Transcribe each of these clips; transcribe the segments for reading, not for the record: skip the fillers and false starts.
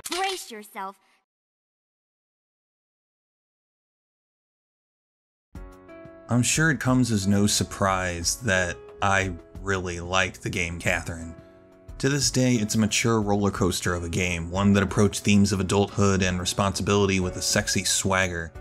Brace yourself. I'm sure it comes as no surprise that I really like the game Catherine. To this day, it's a mature roller coaster of a game, one that approached themes of adulthood and responsibility with a sexy swagger,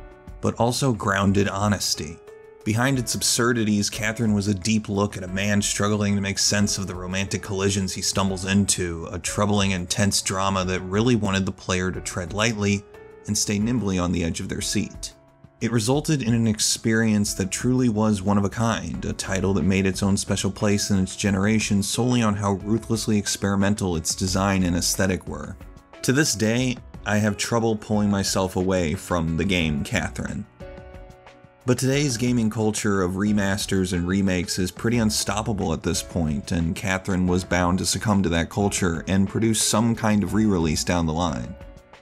but also grounded honesty. Behind its absurdities, Catherine was a deep look at a man struggling to make sense of the romantic collisions he stumbles into, a troubling, intense drama that really wanted the player to tread lightly and stay nimbly on the edge of their seat. It resulted in an experience that truly was one of a kind, a title that made its own special place in its generation solely on how ruthlessly experimental its design and aesthetic were. To this day, I have trouble pulling myself away from the game Catherine. But today's gaming culture of remasters and remakes is pretty unstoppable at this point, and Catherine was bound to succumb to that culture and produce some kind of re-release down the line.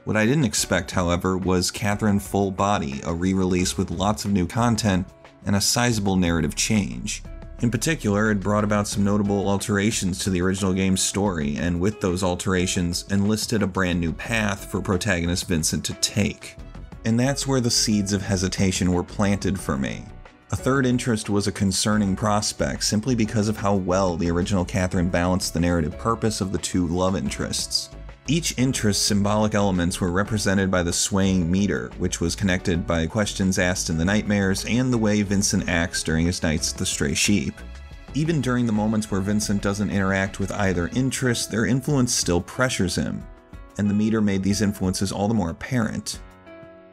What I didn't expect, however, was Catherine Full Body, a re-release with lots of new content and a sizable narrative change. In particular, it brought about some notable alterations to the original game's story, and with those alterations, enlisted a brand new path for protagonist Vincent to take. And that's where the seeds of hesitation were planted for me. A third interest was a concerning prospect, simply because of how well the original Catherine balanced the narrative purpose of the two love interests. Each interest's symbolic elements were represented by the swaying meter, which was connected by questions asked in the nightmares and the way Vincent acts during his nights at the Stray Sheep. Even during the moments where Vincent doesn't interact with either interest, their influence still pressures him, and the meter made these influences all the more apparent.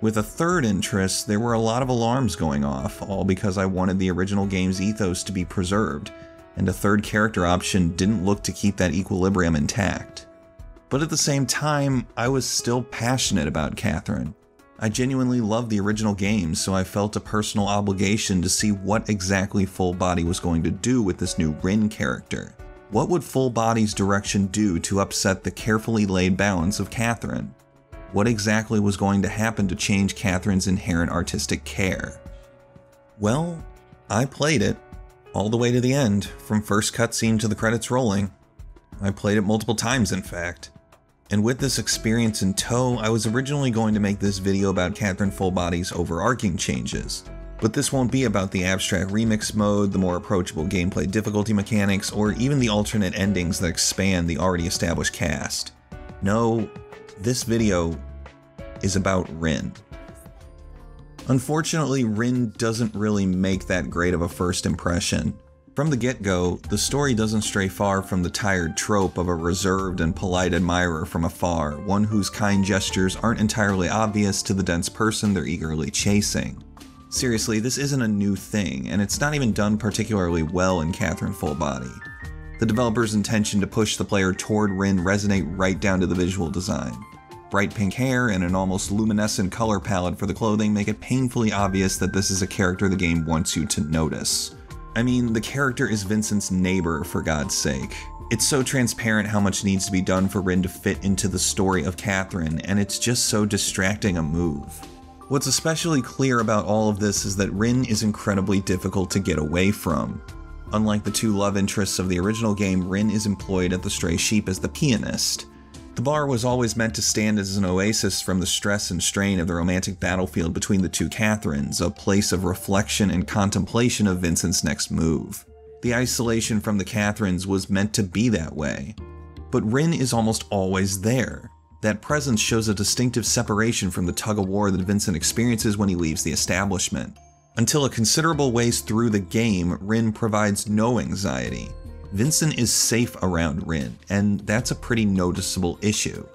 With a third interest, there were a lot of alarms going off, all because I wanted the original game's ethos to be preserved, and a third character option didn't look to keep that equilibrium intact. But at the same time, I was still passionate about Catherine. I genuinely loved the original game, so I felt a personal obligation to see what exactly Full Body was going to do with this new Rin character. What would Full Body's direction do to upset the carefully laid balance of Catherine? What exactly was going to happen to change Catherine's inherent artistic care? Well, I played it, all the way to the end, from first cutscene to the credits rolling. I played it multiple times, in fact. And with this experience in tow, I was originally going to make this video about Catherine Full Body's overarching changes. But this won't be about the abstract remix mode, the more approachable gameplay difficulty mechanics, or even the alternate endings that expand the already established cast. No, this video is about Rin. Unfortunately, Rin doesn't really make that great of a first impression. From the get-go, the story doesn't stray far from the tired trope of a reserved and polite admirer from afar, one whose kind gestures aren't entirely obvious to the dense person they're eagerly chasing. Seriously, this isn't a new thing, and it's not even done particularly well in Catherine Full Body. The developer's intention to push the player toward Rin resonate right down to the visual design. Bright pink hair and an almost luminescent color palette for the clothing make it painfully obvious that this is a character the game wants you to notice. I mean, the character is Vincent's neighbor, for God's sake. It's so transparent how much needs to be done for Rin to fit into the story of Catherine, and it's just so distracting a move. What's especially clear about all of this is that Rin is incredibly difficult to get away from. Unlike the two love interests of the original game, Rin is employed at the Stray Sheep as the pianist. The bar was always meant to stand as an oasis from the stress and strain of the romantic battlefield between the two Catherines, a place of reflection and contemplation of Vincent's next move. The isolation from the Catherines was meant to be that way. But Rin is almost always there. That presence shows a distinctive separation from the tug-of-war that Vincent experiences when he leaves the establishment. Until a considerable ways through the game, Rin provides no anxiety. Vincent is safe around Rin, and that's a pretty noticeable issue.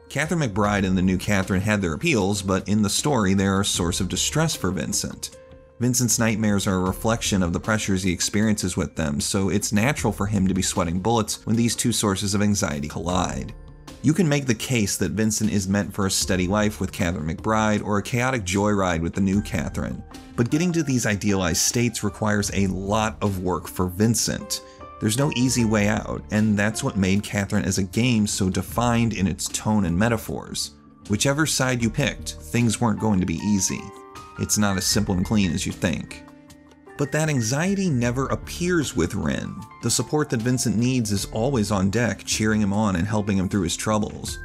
Catherine McBride and the new Catherine had their appeals, but in the story they are a source of distress for Vincent. Vincent's nightmares are a reflection of the pressures he experiences with them, so it's natural for him to be sweating bullets when these two sources of anxiety collide. You can make the case that Vincent is meant for a steady life with Catherine McBride or a chaotic joyride with the new Catherine, but getting to these idealized states requires a lot of work for Vincent. There's no easy way out, and that's what made Catherine as a game so defined in its tone and metaphors. Whichever side you picked, things weren't going to be easy. It's not as simple and clean as you think. But that anxiety never appears with Rin. The support that Vincent needs is always on deck, cheering him on and helping him through his troubles.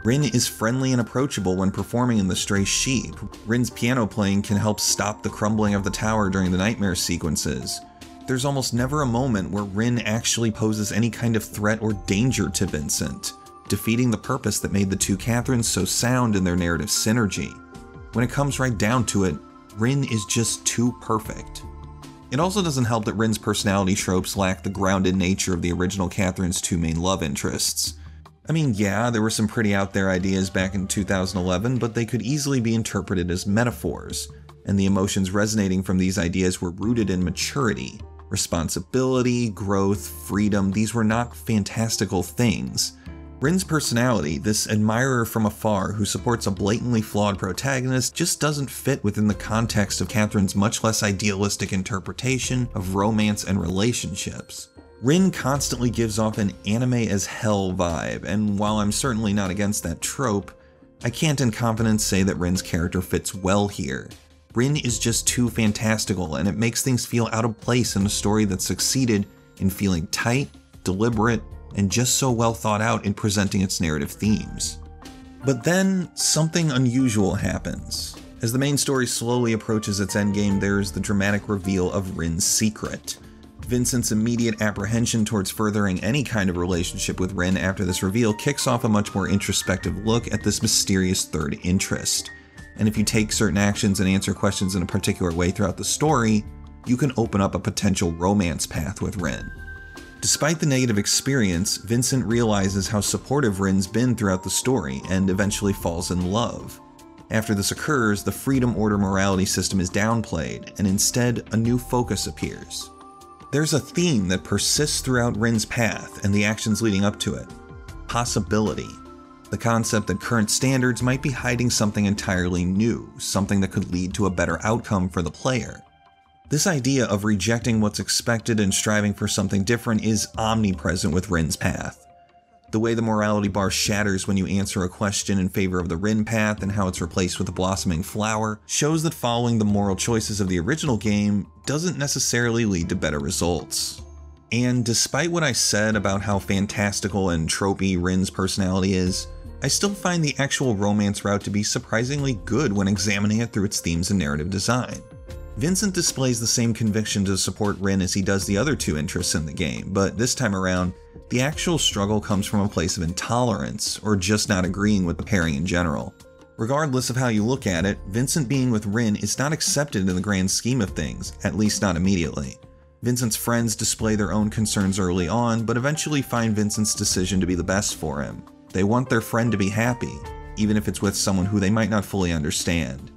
Rin is friendly and approachable when performing in the Stray Sheep. Rin's piano playing can help stop the crumbling of the tower during the nightmare sequences. There's almost never a moment where Rin actually poses any kind of threat or danger to Vincent, defeating the purpose that made the two Catherines so sound in their narrative synergy. When it comes right down to it, Rin is just too perfect. It also doesn't help that Rin's personality tropes lack the grounded nature of the original Catherine's two main love interests. I mean, yeah, there were some pretty out there ideas back in 2011, but they could easily be interpreted as metaphors, and the emotions resonating from these ideas were rooted in maturity. Responsibility, growth, freedom, these were not fantastical things. Rin's personality, this admirer from afar who supports a blatantly flawed protagonist, just doesn't fit within the context of Catherine's much less idealistic interpretation of romance and relationships. Rin constantly gives off an anime as hell vibe, and while I'm certainly not against that trope, I can't in confidence say that Rin's character fits well here. Rin is just too fantastical, and it makes things feel out of place in a story that succeeded in feeling tight, deliberate, and just so well thought out in presenting its narrative themes. But then, something unusual happens. As the main story slowly approaches its endgame, there is the dramatic reveal of Rin's secret. Vincent's immediate apprehension towards furthering any kind of relationship with Rin after this reveal kicks off a much more introspective look at this mysterious third interest. And if you take certain actions and answer questions in a particular way throughout the story, you can open up a potential romance path with Rin. Despite the negative experience, Vincent realizes how supportive Rin's been throughout the story and eventually falls in love. After this occurs, the Freedom Order morality system is downplayed, and instead a new focus appears. There's a theme that persists throughout Rin's path and the actions leading up to it: possibility. The concept that current standards might be hiding something entirely new, something that could lead to a better outcome for the player. This idea of rejecting what's expected and striving for something different is omnipresent with Rin's path. The way the morality bar shatters when you answer a question in favor of the Rin path and how it's replaced with a blossoming flower shows that following the moral choices of the original game doesn't necessarily lead to better results. And despite what I said about how fantastical and tropey Rin's personality is, I still find the actual romance route to be surprisingly good when examining it through its themes and narrative design. Vincent displays the same conviction to support Rin as he does the other two interests in the game, but this time around, the actual struggle comes from a place of intolerance, or just not agreeing with the pairing in general. Regardless of how you look at it, Vincent being with Rin is not accepted in the grand scheme of things, at least not immediately. Vincent's friends display their own concerns early on, but eventually find Vincent's decision to be the best for him. They want their friend to be happy, even if it's with someone who they might not fully understand.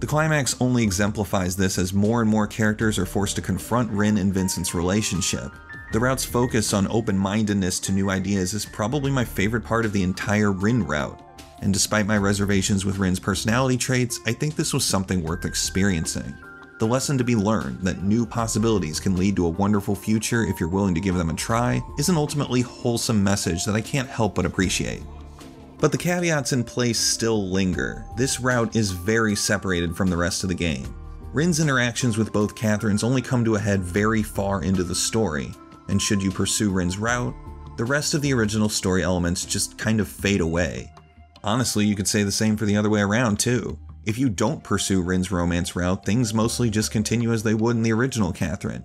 The climax only exemplifies this as more and more characters are forced to confront Rin and Vincent's relationship. The route's focus on open-mindedness to new ideas is probably my favorite part of the entire Rin route, and despite my reservations with Rin's personality traits, I think this was something worth experiencing. The lesson to be learned that new possibilities can lead to a wonderful future if you're willing to give them a try is an ultimately wholesome message that I can't help but appreciate. But the caveats in place still linger. This route is very separated from the rest of the game. Rin's interactions with both Catherines only come to a head very far into the story, and should you pursue Rin's route, the rest of the original story elements just kind of fade away. Honestly, you could say the same for the other way around too. If you don't pursue Rin's romance route, things mostly just continue as they would in the original Catherine,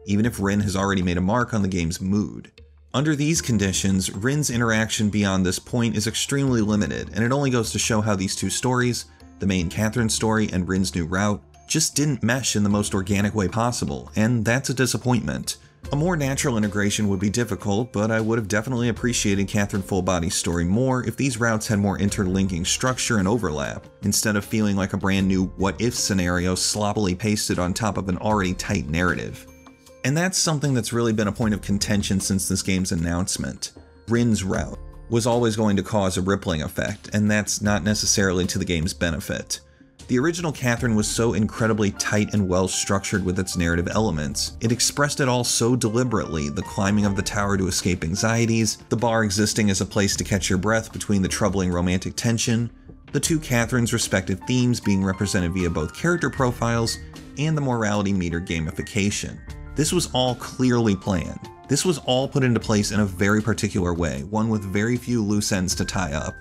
even if Rin has already made a mark on the game's mood. Under these conditions, Rin's interaction beyond this point is extremely limited, and it only goes to show how these two stories, the main Catherine story and Rin's new route, just didn't mesh in the most organic way possible, and that's a disappointment. A more natural integration would be difficult, but I would have definitely appreciated Catherine Full Body's story more if these routes had more interlinking structure and overlap, instead of feeling like a brand new what-if scenario sloppily pasted on top of an already tight narrative. And that's something that's really been a point of contention since this game's announcement. Rin's route was always going to cause a rippling effect, and that's not necessarily to the game's benefit. The original Catherine was so incredibly tight and well structured with its narrative elements. It expressed it all so deliberately: the climbing of the tower to escape anxieties, the bar existing as a place to catch your breath between the troubling romantic tension, the two Catherines' respective themes being represented via both character profiles and the morality meter gamification. This was all clearly planned. This was all put into place in a very particular way, one with very few loose ends to tie up.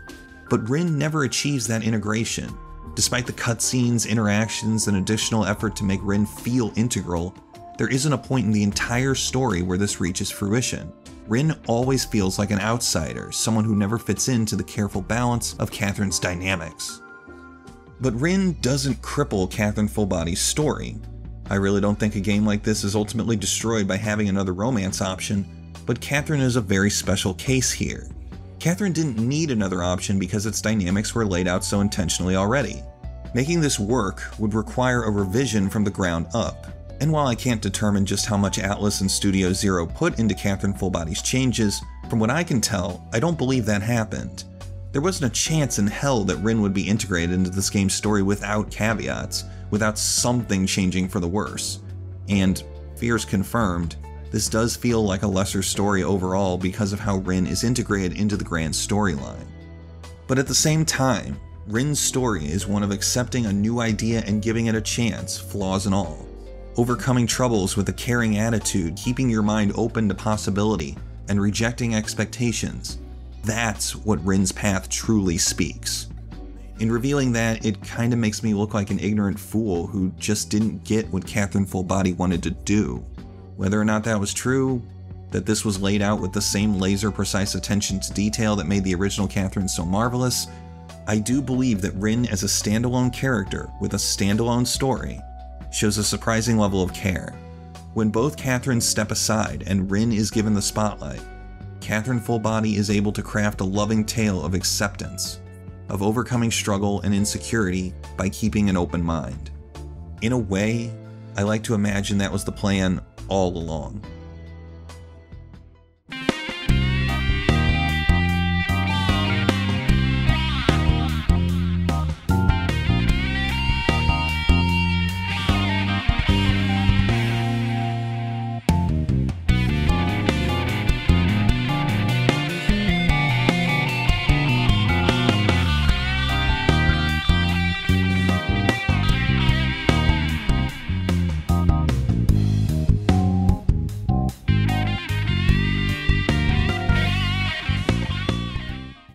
But Rin never achieves that integration. Despite the cutscenes, interactions, and additional effort to make Rin feel integral, there isn't a point in the entire story where this reaches fruition. Rin always feels like an outsider, someone who never fits into the careful balance of Catherine's dynamics. But Rin doesn't cripple Catherine Fullbody's story. I really don't think a game like this is ultimately destroyed by having another romance option, but Catherine is a very special case here. Catherine didn't need another option because its dynamics were laid out so intentionally already. Making this work would require a revision from the ground up. And while I can't determine just how much Atlus and Studio Zero put into Catherine Fullbody's changes, from what I can tell, I don't believe that happened. There wasn't a chance in hell that Rin would be integrated into this game's story without caveats, without something changing for the worse. And, fears confirmed, this does feel like a lesser story overall because of how Rin is integrated into the grand storyline. But at the same time, Rin's story is one of accepting a new idea and giving it a chance, flaws and all. Overcoming troubles with a caring attitude, keeping your mind open to possibility, and rejecting expectations. That's what Rin's path truly speaks. In revealing that, it kinda makes me look like an ignorant fool who just didn't get what Catherine Fullbody wanted to do. Whether or not that was true, that this was laid out with the same laser-precise attention to detail that made the original Catherine so marvelous, I do believe that Rin as a standalone character with a standalone story shows a surprising level of care. When both Catherines step aside and Rin is given the spotlight, Catherine Fullbody is able to craft a loving tale of acceptance, of overcoming struggle and insecurity by keeping an open mind. In a way, I like to imagine that was the plan all along.